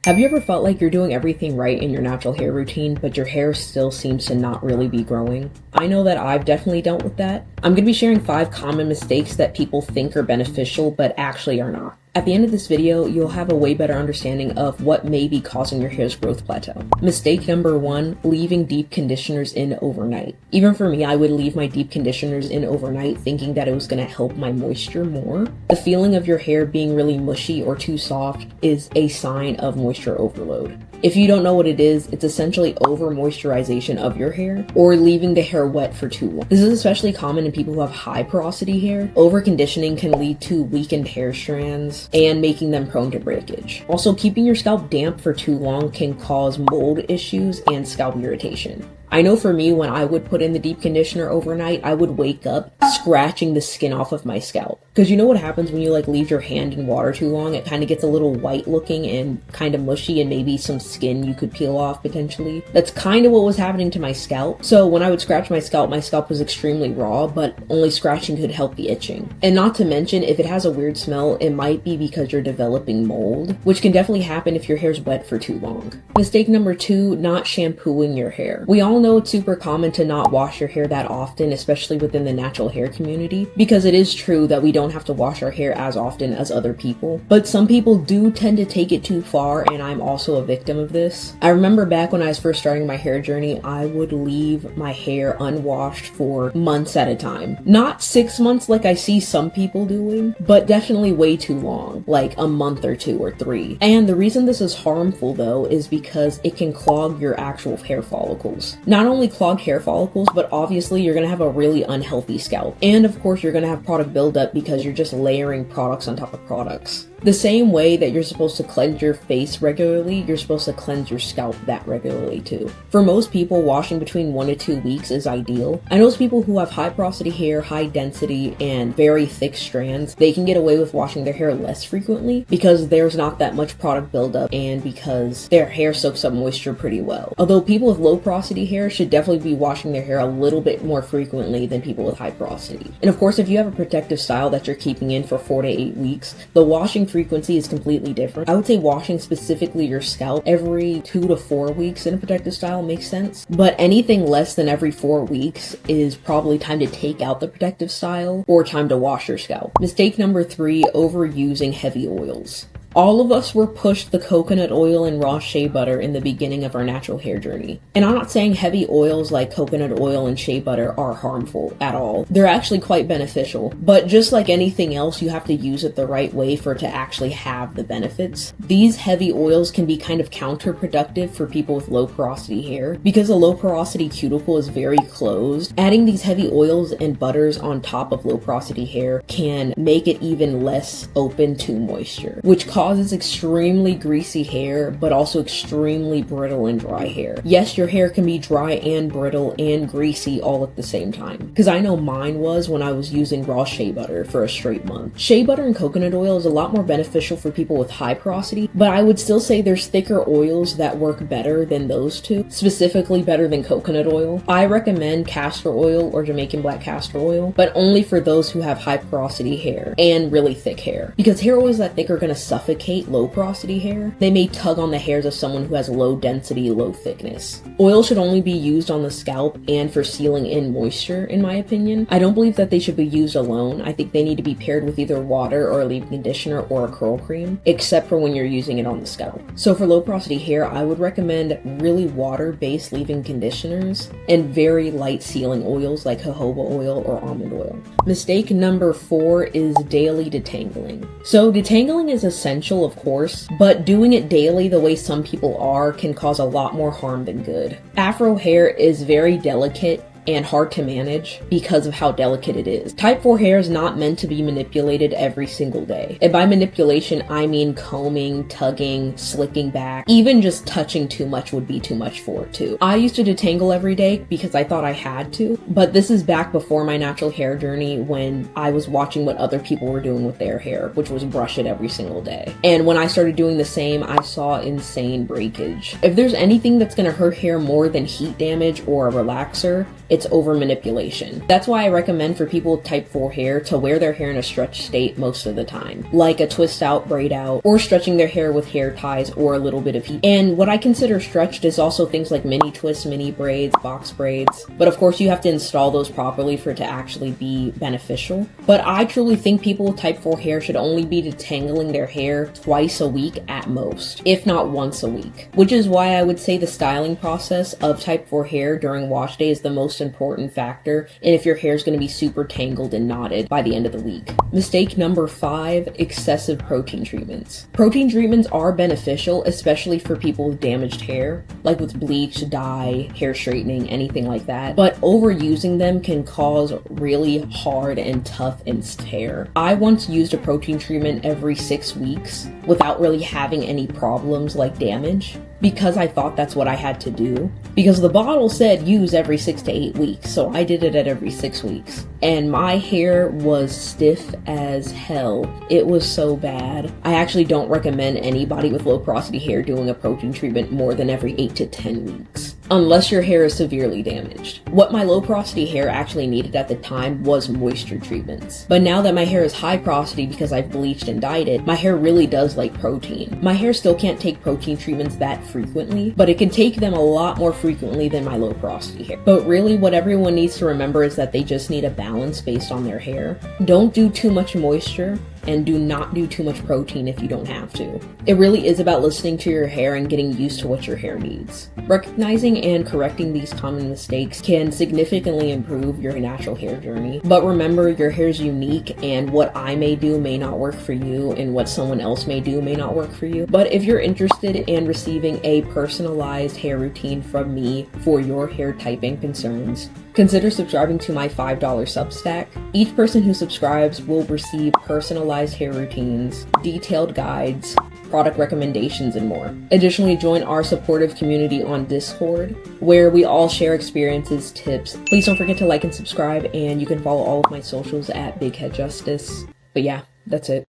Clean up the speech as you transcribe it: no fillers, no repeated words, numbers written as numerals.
Have you ever felt like you're doing everything right in your natural hair routine, but your hair still seems to not really be growing? I know that I've definitely dealt with that. I'm going to be sharing 5 common mistakes that people think are beneficial, but actually are not. At the end of this video, you'll have a way better understanding of what may be causing your hair's growth plateau. Mistake number 1, leaving deep conditioners in overnight. Even for me, I would leave my deep conditioners in overnight thinking that it was going to help my moisture more. The feeling of your hair being really mushy or too soft is a sign of moisture overload. If you don't know what it is, it's essentially over moisturization of your hair or leaving the hair wet for too long. This is especially common in people who have high porosity hair. Over conditioning can lead to weakened hair strands and making them prone to breakage. Also, keeping your scalp damp for too long can cause mold issues and scalp irritation. I know for me, when I would put in the deep conditioner overnight, I would wake up scratching the skin off of my scalp. Because you know what happens when you leave your hand in water too long? It kind of gets a little white looking and kind of mushy, and maybe some skin you could peel off potentially. That's kind of what was happening to my scalp. So when I would scratch my scalp was extremely raw, but only scratching could help the itching. And not to mention, if it has a weird smell, it might be because you're developing mold, which can definitely happen if your hair's wet for too long. Mistake number 2, not shampooing your hair. We all know it's super common to not wash your hair that often, especially within the natural hair community, because it is true that we don't have to wash our hair as often as other people. But some people do tend to take it too far, and I'm also a victim of this. I remember back when I was first starting my hair journey, I would leave my hair unwashed for months at a time. Not 6 months like I see some people doing, but definitely way too long, like a month or 2 or 3. And the reason this is harmful though is because it can clog your actual hair follicles. Not only clog hair follicles, but obviously you're gonna have a really unhealthy scalp. And of course you're gonna have product buildup because you're just layering products on top of products. The same way that you're supposed to cleanse your face regularly, you're supposed to cleanse your scalp that regularly too. For most people, washing between 1 to 2 weeks is ideal. I know people who have high porosity hair, high density, and very thick strands, they can get away with washing their hair less frequently because there's not that much product buildup and because their hair soaks up moisture pretty well. Although people with low porosity hair should definitely be washing their hair a little bit more frequently than people with high porosity. And of course, if you have a protective style that you're keeping in for 4 to 8 weeks, the washing frequency is completely different. I would say washing specifically your scalp every 2 to 4 weeks in a protective style makes sense, but anything less than every 4 weeks is probably time to take out the protective style or time to wash your scalp. Mistake number 3, overusing heavy oils. All of us were pushed the coconut oil and raw shea butter in the beginning of our natural hair journey. And I'm not saying heavy oils like coconut oil and shea butter are harmful at all. They're actually quite beneficial. But just like anything else, you have to use it the right way for it to actually have the benefits. These heavy oils can be kind of counterproductive for people with low porosity hair. Because a low porosity cuticle is very closed, adding these heavy oils and butters on top of low porosity hair can make it even less open to moisture, which causes extremely greasy hair, but also extremely brittle and dry hair. Yes, your hair can be dry and brittle and greasy all at the same time. Because I know mine was when I was using raw shea butter for a straight month. Shea butter and coconut oil is a lot more beneficial for people with high porosity, but I would still say there's thicker oils that work better than those two, specifically better than coconut oil. I recommend castor oil or Jamaican black castor oil, but only for those who have high porosity hair and really thick hair. Because hair oils that thick are going to suffocate low porosity hair. They may tug on the hairs of someone who has low density, low thickness. Oil should only be used on the scalp and for sealing in moisture, in my opinion. I don't believe that they should be used alone. I think they need to be paired with either water or a leave-in conditioner or a curl cream, except for when you're using it on the scalp. So for low porosity hair, I would recommend really water-based leave-in conditioners and very light sealing oils like jojoba oil or almond oil. Mistake number 4 is daily detangling. So detangling is essential, of course, but doing it daily the way some people are can cause a lot more harm than good. Afro hair is very delicate and hard to manage because of how delicate it is. Type 4 hair is not meant to be manipulated every single day. And by manipulation, I mean combing, tugging, slicking back. Even just touching too much would be too much for it too. I used to detangle every day because I thought I had to, but this is back before my natural hair journey when I was watching what other people were doing with their hair, which was brush it every single day. And when I started doing the same, I saw insane breakage. If there's anything that's gonna hurt hair more than heat damage or a relaxer, it's over manipulation. That's why I recommend for people with type 4 hair to wear their hair in a stretched state most of the time, like a twist out, braid out, or stretching their hair with hair ties or a little bit of heat. And what I consider stretched is also things like mini twists, mini braids, box braids, but of course you have to install those properly for it to actually be beneficial. But I truly think people with type 4 hair should only be detangling their hair twice a week at most, if not once a week, which is why I would say the styling process of type 4 hair during wash day is the most important factor, and if your hair is going to be super tangled and knotted by the end of the week. Mistake number 5, excessive protein treatments. Protein treatments are beneficial, especially for people with damaged hair, like with bleach, dye, hair straightening, anything like that, but overusing them can cause really hard and tough hair. I once used a protein treatment every 6 weeks without really having any problems like damage, because I thought that's what I had to do. Because the bottle said use every 6 to 8 weeks, so I did it at every 6 weeks. And my hair was stiff as hell. It was so bad. I actually don't recommend anybody with low porosity hair doing a protein treatment more than every 8 to 10 weeks, unless your hair is severely damaged. What my low porosity hair actually needed at the time was moisture treatments. But now that my hair is high porosity because I've bleached and dyed it, my hair really does like protein. My hair still can't take protein treatments that frequently, but it can take them a lot more frequently than my low porosity hair. But really what everyone needs to remember is that they just need a balance based on their hair. Don't do too much moisture, and do not do too much protein if you don't have to. It really is about listening to your hair and getting used to what your hair needs. Recognizing and correcting these common mistakes can significantly improve your natural hair journey. But remember, your hair is unique, and what I may do may not work for you, and what someone else may do may not work for you. But if you're interested in receiving a personalized hair routine from me for your hair typing concerns, consider subscribing to my $5 Substack. Each person who subscribes will receive personalized hair routines, detailed guides, product recommendations, and more. Additionally, join our supportive community on Discord, where we all share experiences, tips. Please don't forget to like and subscribe, and you can follow all of my socials at BigHeadJustice. But yeah, that's it.